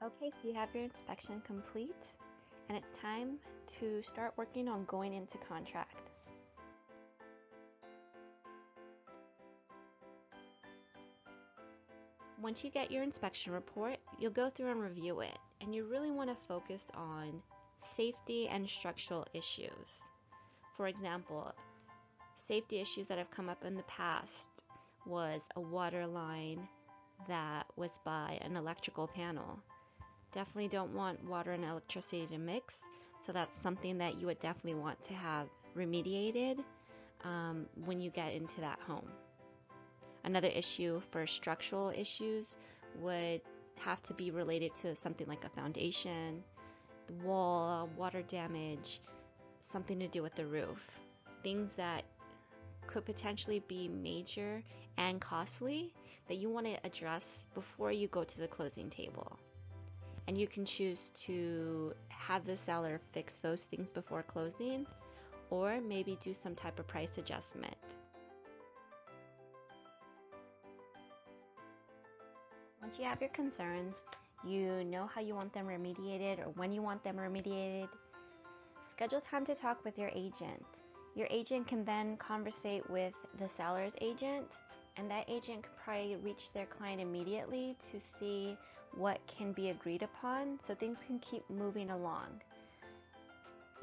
Okay, so you have your inspection complete, and it's time to start working on going into contract. Once you get your inspection report, you'll go through and review it, and you really want to focus on safety and structural issues. For example, safety issues that have come up in the past was a water line that was by an electrical panel. Definitely don't want water and electricity to mix, so that's something that you would definitely want to have remediated when you get into that home. Another issue for structural issues would have to be related to something like a foundation, the wall, water damage, something to do with the roof. Things that could potentially be major and costly that you want to address before you go to the closing table. And you can choose to have the seller fix those things before closing, or maybe do some type of price adjustment. Once you have your concerns, you know how you want them remediated or when you want them remediated, schedule time to talk with your agent. Your agent can then conversate with the seller's agent, and that agent could probably reach their client immediately to see what can be agreed upon so things can keep moving along.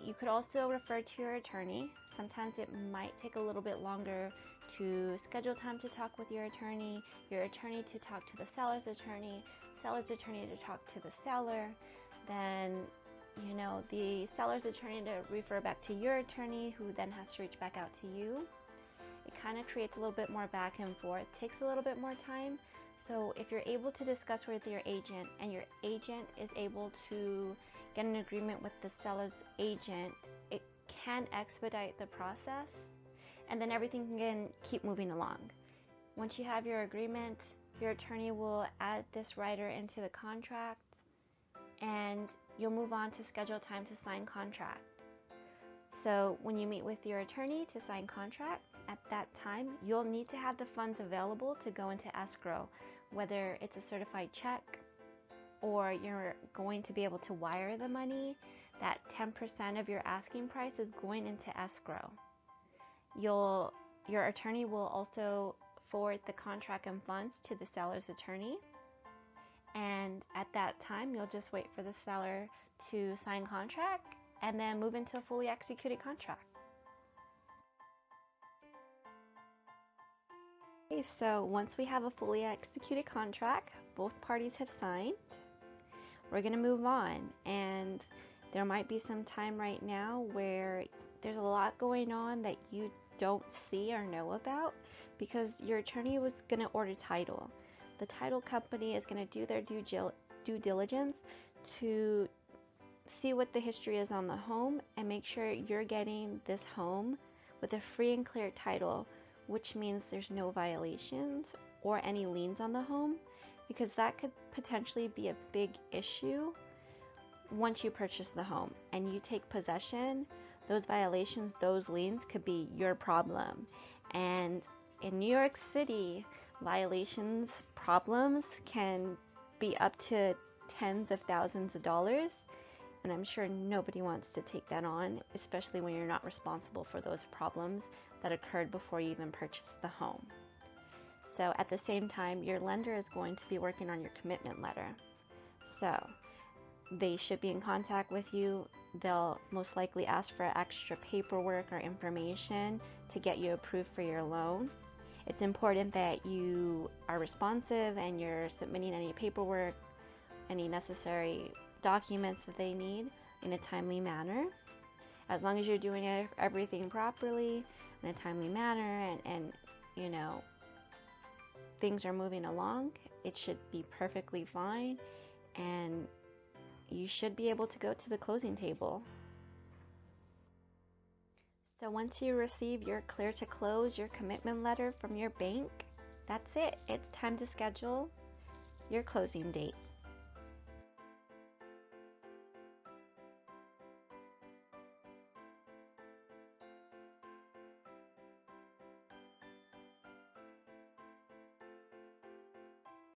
You could also refer to your attorney. Sometimes it might take a little bit longer to schedule time to talk with your attorney to talk to the seller's attorney to talk to the seller, then the seller's attorney to refer back to your attorney, who then has to reach back out to you. It kind of creates a little bit more back and forth, takes a little bit more time. So if you're able to discuss with your agent and your agent is able to get an agreement with the seller's agent, it can expedite the process, and then everything can keep moving along. Once you have your agreement, your attorney will add this rider into the contract, and you'll move on to schedule time to sign contract. So when you meet with your attorney to sign contract, at that time you'll need to have the funds available to go into escrow, whether it's a certified check or you're going to be able to wire the money. That 10% of your asking price is going into escrow. Your attorney will also forward the contract and funds to the seller's attorney, and at that time you'll just wait for the seller to sign contract and then move into a fully executed contract. Okay, so once we have a fully executed contract, both parties have signed, we're going to move on. And there might be some time right now where there's a lot going on that you don't see or know about, because your attorney was going to order title. The title company is going to do their due diligence to see what the history is on the home and make sure you're getting this home with a free and clear title, which means there's no violations or any liens on the home, because that could potentially be a big issue once you purchase the home and you take possession. Those violations, those liens could be your problem. And in New York City, violations, problems can be up to tens of thousands of dollars. And I'm sure nobody wants to take that on, especially when you're not responsible for those problems that occurred before you even purchased the home. So at the same time, your lender is going to be working on your commitment letter. So they should be in contact with you. They'll most likely ask for extra paperwork or information to get you approved for your loan. It's important that you are responsive and you're submitting any paperwork, any necessary documents that they need in a timely manner. As long as you're doing everything properly in a timely manner and things are moving along, it should be perfectly fine, and you should be able to go to the closing table. So once you receive your clear to close, your commitment letter from your bank, that's it. It's time to schedule your closing date.